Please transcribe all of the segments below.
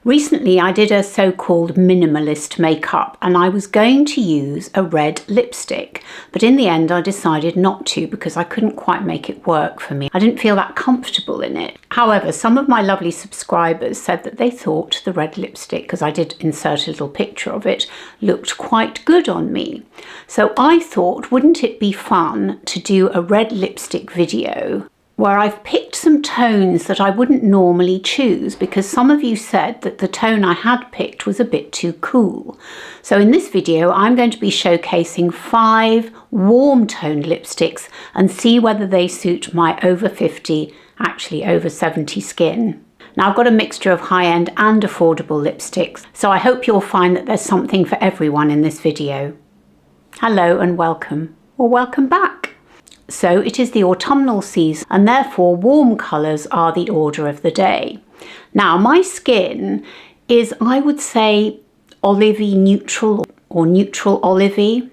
Recently I did a so-called minimalist makeup and I was going to use a red lipstick, but in the end I decided not to because I couldn't quite make it work for me. I didn't feel that comfortable in it. However, some of my lovely subscribers said that they thought the red lipstick, because I did insert a little picture of it, looked quite good on me. So I thought, wouldn't it be fun to do a red lipstick video where I've picked some tones that I wouldn't normally choose, because some of you said that the tone I had picked was a bit too cool. So in this video I'm going to be showcasing 5 warm toned lipsticks and see whether they suit my over 50, actually over 70 skin. Now I've got a mixture of high-end and affordable lipsticks, so I hope you'll find that there's something for everyone in this video. Hello and welcome, or welcome back. So it is the autumnal season and therefore warm colours are the order of the day. Now my skin is, I would say, olivey neutral or neutral olivey,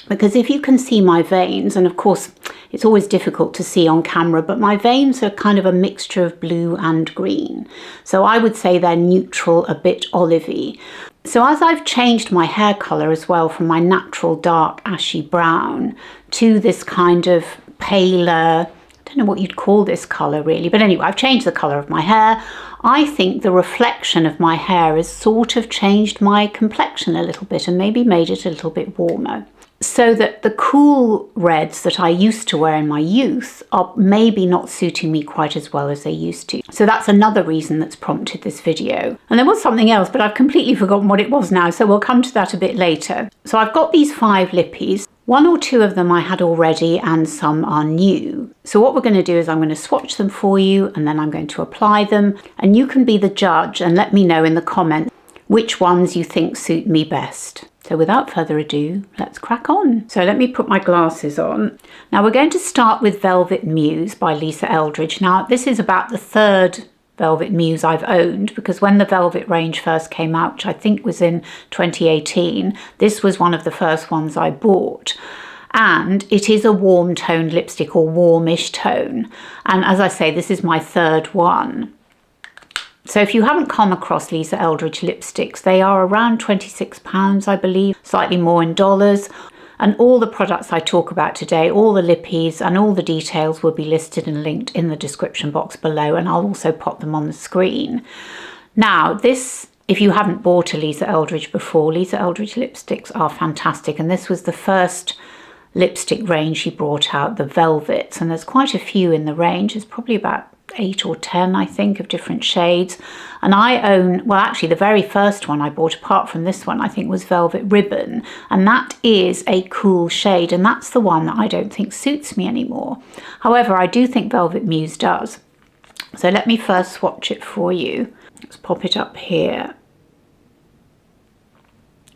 because if you can see my veins, and of course it's always difficult to see on camera, but my veins are kind of a mixture of blue and green. So I would say they're neutral, a bit olivey. So as I've changed my hair colour as well from my natural dark ashy brown to this kind of paler, I don't know what you'd call this colour really, but anyway, I've changed the colour of my hair. I think the reflection of my hair has sort of changed my complexion a little bit and maybe made it a little bit warmer. So that the cool reds that I used to wear in my youth are maybe not suiting me quite as well as they used to. So that's another reason that's prompted this video. And there was something else, but I've completely forgotten what it was now, so we'll come to that a bit later. So I've got these 5 lippies. 1 or 2 of them I had already and some are new. So what we're going to do is I'm going to swatch them for you and then I'm going to apply them, and you can be the judge and let me know in the comments which ones you think suit me best. So without further ado, let's crack on. So let me put my glasses on. Now we're going to start with Velvet Muse by Eldridge. Now this is about the 3rd Velvet Muse I've owned, because when the Velvet range first came out, which I think was in 2018, this was one of the first ones I bought. And it is a warm toned lipstick, or warmish tone. And as I say, this is my 3rd one. So if you haven't come across Eldridge lipsticks, they are around £26, I believe, slightly more in dollars. And all the products I talk about today, all the lippies and all the details will be listed and linked in the description box below, and I'll also pop them on the screen. Now this, if you haven't bought a Eldridge before, Eldridge lipsticks are fantastic, and this was the first lipstick range she brought out, the Velvets, and there's quite a few in the range. There's probably about 8 or 10, I think, of different shades. And I own, well actually the very first one I bought apart from this one I think was Velvet Ribbon, and that is a cool shade, and that's the one that I don't think suits me anymore. However, I do think Velvet Muse does. So let me first swatch it for you. Let's pop it up here.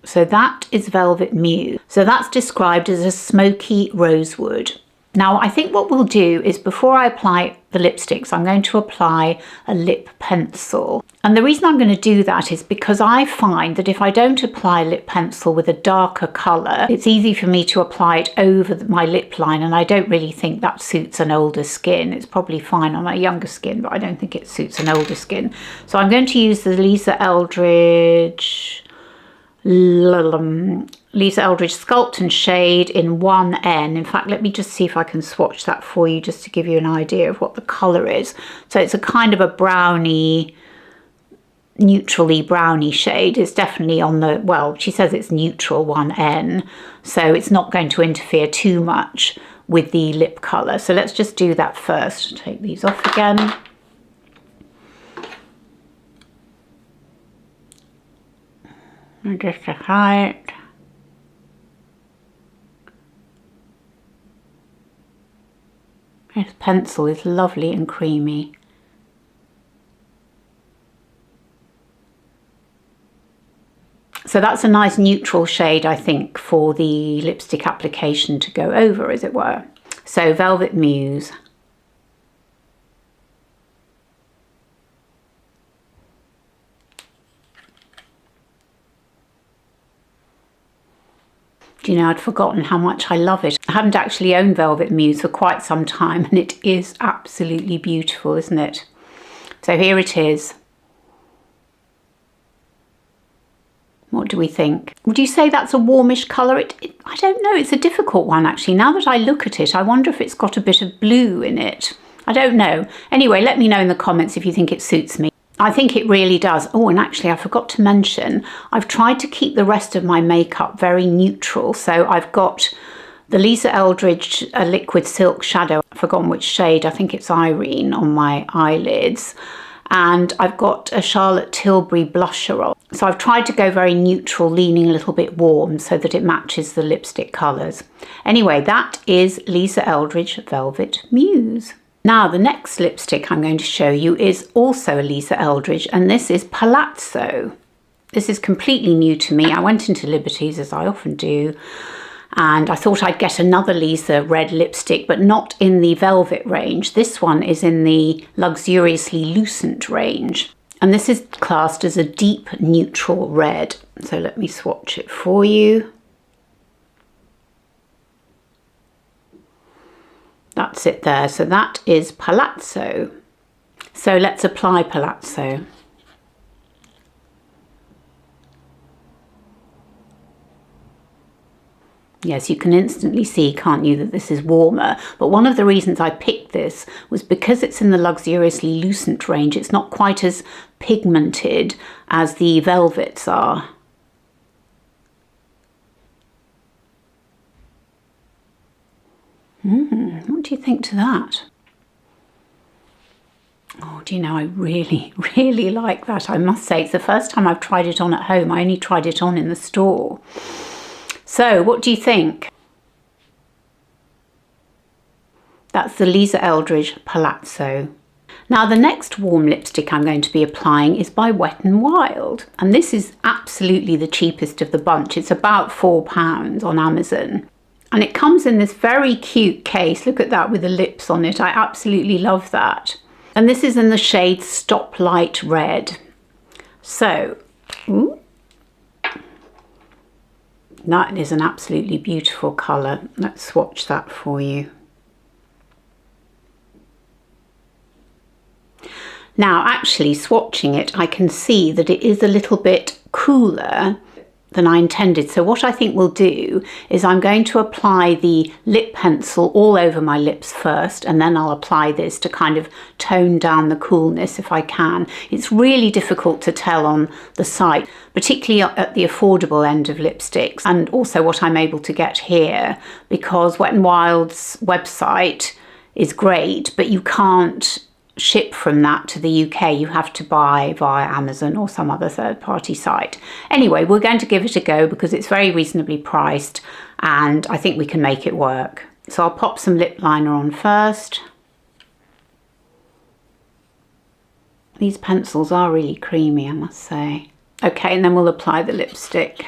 So that is Velvet Muse. So that's described as a smoky rosewood. Now I think what we'll do is, before I apply the lipsticks, I'm going to apply a lip pencil. And the reason I'm going to do that is because I find that if I don't apply a lip pencil with a darker colour, it's easy for me to apply it over my lip line, and I don't really think that suits an older skin. It's probably fine on a younger skin, but I don't think it suits an older skin. So I'm going to use the Eldridge Sculpt and Shade in 1N. In fact, let me just see if I can swatch that for you just to give you an idea of what the colour is. So it's a kind of a browny, neutrally browny shade. It's definitely on the, well, she says it's neutral 1N, so it's not going to interfere too much with the lip colour. So let's just do that first. Take these off again. And just apply it. This pencil is lovely and creamy. So that's a nice neutral shade, I think, for the lipstick application to go over, as it were. So Velvet Muse. You know, I'd forgotten how much I love it. I haven't actually owned Velvet Muse for quite some time, and it is absolutely beautiful, isn't it? So here it is. What do we think? Would you say that's a warmish colour? I don't know, it's a difficult one actually. Now that I look at it, I wonder if it's got a bit of blue in it. I don't know. Anyway, let me know in the comments if you think it suits me. I think it really does. Oh, and actually I forgot to mention, I've tried to keep the rest of my makeup very neutral. So I've got the Lisa Eldridge liquid silk shadow, I've forgotten which shade, I think it's Irene, on my eyelids. And I've got a Charlotte Tilbury blusher on. So I've tried to go very neutral, leaning a little bit warm so that it matches the lipstick colours. Anyway, that is Lisa Eldridge Velvet Muse. Now the next lipstick I'm going to show you is also a Lisa Eldridge, and this is Palazzo. This is completely new to me. I went into Liberty's, as I often do, and I thought I'd get another Lisa red lipstick, but not in the velvet range. This one is in the luxuriously Lucent range, and this is classed as a deep neutral red. So let me swatch it for you. That's it there. So that is Palazzo. So let's apply Palazzo. Yes, you can instantly see, can't you, that this is warmer. But one of the reasons I picked this was because it's in the luxuriously Lucent range. It's not quite as pigmented as the velvets are. What do you think to that? Oh, do you know, I really, really like that. I must say, it's the first time I've tried it on at home. I only tried it on in the store. So, what do you think? That's the Lisa Eldridge Palazzo. Now, the next warm lipstick I'm going to be applying is by Wet n Wild. And this is absolutely the cheapest of the bunch. It's about £4 on Amazon. And it comes in this very cute case. Look at that with the lips on it. I absolutely love that. And this is in the shade Stoplight Red. So, that is an absolutely beautiful colour. Let's swatch that for you. Now, actually swatching it, I can see that it is a little bit cooler than I intended. So what I think we'll do is I'm going to apply the lip pencil all over my lips first, and then I'll apply this to kind of tone down the coolness if I can. It's really difficult to tell on the site, particularly at the affordable end of lipsticks, and also what I'm able to get here, because Wet n Wild's website is great, but you can't ship from that to the UK. You have to buy via Amazon or some other third-party site. Anyway, we're going to give it a go because it's very reasonably priced and I think we can make it work. So I'll pop some lip liner on first. These pencils are really creamy, I must say. Okay, and then we'll apply the lipstick.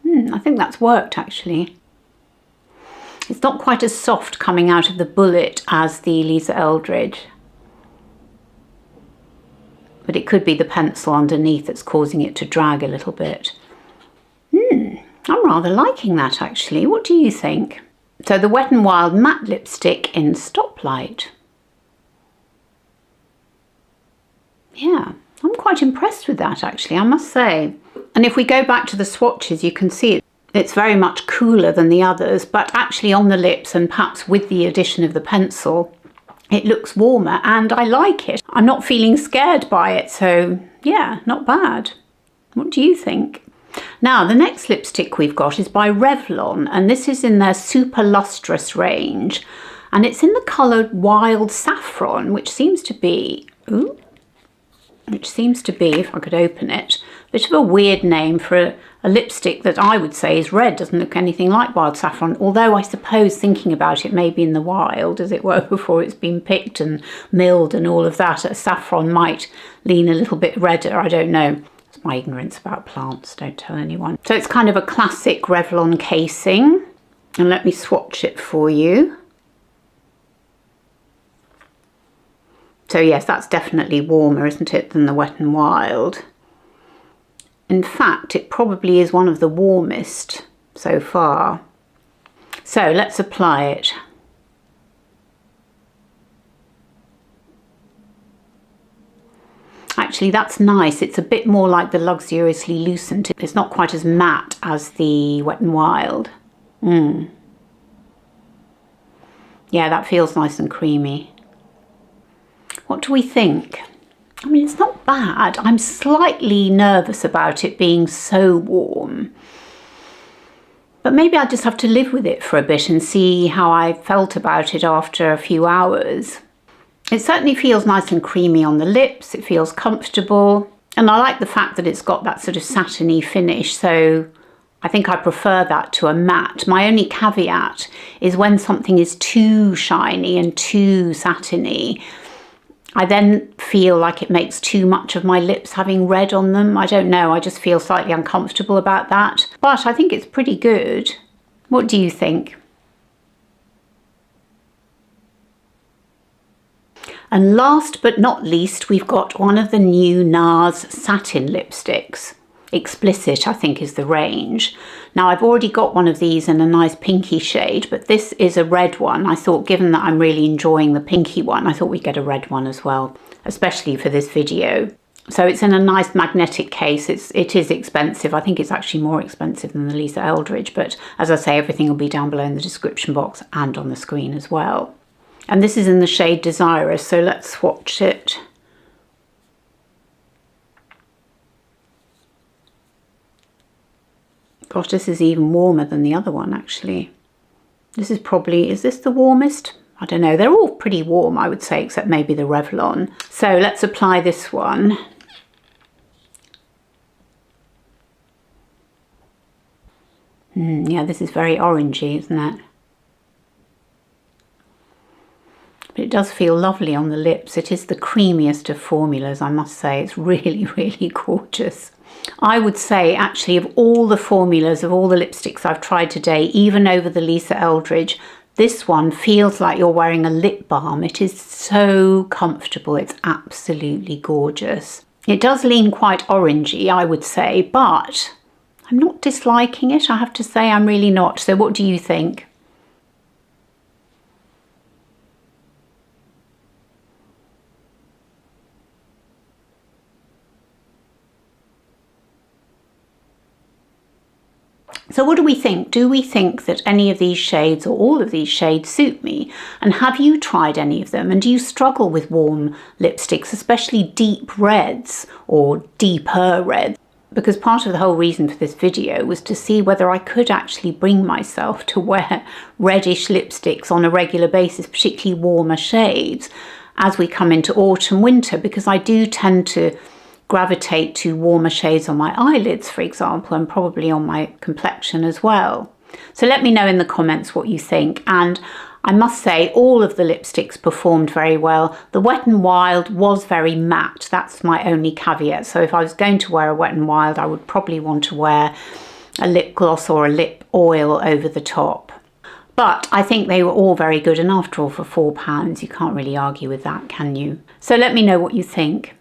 I think that's worked actually. It's not quite as soft coming out of the bullet as the Lisa Eldridge. But it could be the pencil underneath that's causing it to drag a little bit. I'm rather liking that actually. What do you think? So the Wet n Wild matte lipstick in Stoplight. Yeah, I'm quite impressed with that actually, I must say. And if we go back to the swatches, you can see it's very much cooler than the others, but actually on the lips and perhaps with the addition of the pencil, it looks warmer and I like it. I'm not feeling scared by it, so yeah, not bad. What do you think? Now, the next lipstick we've got is by Revlon, and this is in their Super Lustrous range, and it's in the colour Wild Saffron, which seems to be, if I could open it, a bit of a weird name for a lipstick that I would say is red. Doesn't look anything like Wild Saffron, although I suppose thinking about it, maybe in the wild, as it were, before it's been picked and milled and all of that, a saffron might lean a little bit redder, I don't know. It's my ignorance about plants, don't tell anyone. So it's kind of a classic Revlon casing, and let me swatch it for you. So yes, that's definitely warmer, isn't it, than the Wet n Wild. In fact, it probably is one of the warmest so far. So let's apply it. actually that's nice. It's a bit more like the Luxuriously Lucent. It's not quite as matte as the Wet n Wild. Yeah, that feels nice and creamy. What do we think? I mean, it's not bad. I'm slightly nervous about it being so warm. But maybe I just have to live with it for a bit and see how I felt about it after a few hours. It certainly feels nice and creamy on the lips. It feels comfortable. And I like the fact that it's got that sort of satiny finish. So I think I prefer that to a matte. My only caveat is when something is too shiny and too satiny, I then feel like it makes too much of my lips having red on them. I don't know, I just feel slightly uncomfortable about that. But I think it's pretty good. What do you think? And last but not least, we've got one of the new Nars satin lipsticks. Explicit, I think, is the range. Now, I've already got one of these in a nice pinky shade, but this is a red one. I thought, given that I'm really enjoying the pinky one, I thought we'd get a red one as well, especially for this video. So it's in a nice magnetic case. It is expensive. I think it's actually more expensive than the Lisa Eldridge, but as I say, everything will be down below in the description box and on the screen as well. And this is in the shade Desirous, so let's swatch it. Gosh, this is even warmer than the other one, actually. This is probably, is this the warmest? I don't know. They're all pretty warm, I would say, except maybe the Revlon. So let's apply this one. Yeah, this is very orangey, isn't it? But it does feel lovely on the lips. It is the creamiest of formulas, I must say. It's really, really gorgeous. I would say, actually, of all the formulas, of all the lipsticks I've tried today, even over the Lisa Eldridge, this one feels like you're wearing a lip balm. It is so comfortable. It's absolutely gorgeous. It does lean quite orangey, I would say, but I'm not disliking it. I have to say, I'm really not. So what do you think? So what do we think? Do we think that any of these shades or all of these shades suit me? And have you tried any of them? And do you struggle with warm lipsticks, especially deep reds or deeper reds? Because part of the whole reason for this video was to see whether I could actually bring myself to wear reddish lipsticks on a regular basis, particularly warmer shades, as we come into autumn, winter, because I do tend to gravitate to warmer shades on my eyelids, for example, and probably on my complexion as well. So let me know in the comments what you think. And I must say, all of the lipsticks performed very well. The Wet n Wild was very matte. That's my only caveat. So if I was going to wear a Wet n Wild, I would probably want to wear a lip gloss or a lip oil over the top. But I think they were all very good. And after all, for £4, you can't really argue with that, can you? So let me know what you think.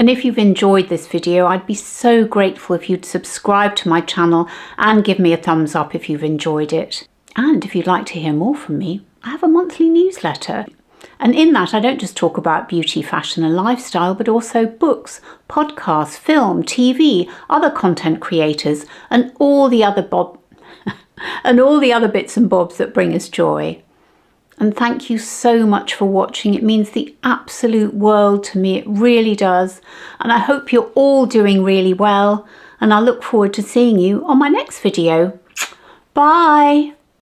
And if you've enjoyed this video, I'd be so grateful if you'd subscribe to my channel and give me a thumbs up if you've enjoyed it. And if you'd like to hear more from me, I have a monthly newsletter. And in that, I don't just talk about beauty, fashion and lifestyle, but also books, podcasts, film, TV, other content creators, and all the other bits and bobs that bring us joy. And thank you so much for watching. It means the absolute world to me. It really does. And I hope you're all doing really well. And I look forward to seeing you on my next video. Bye.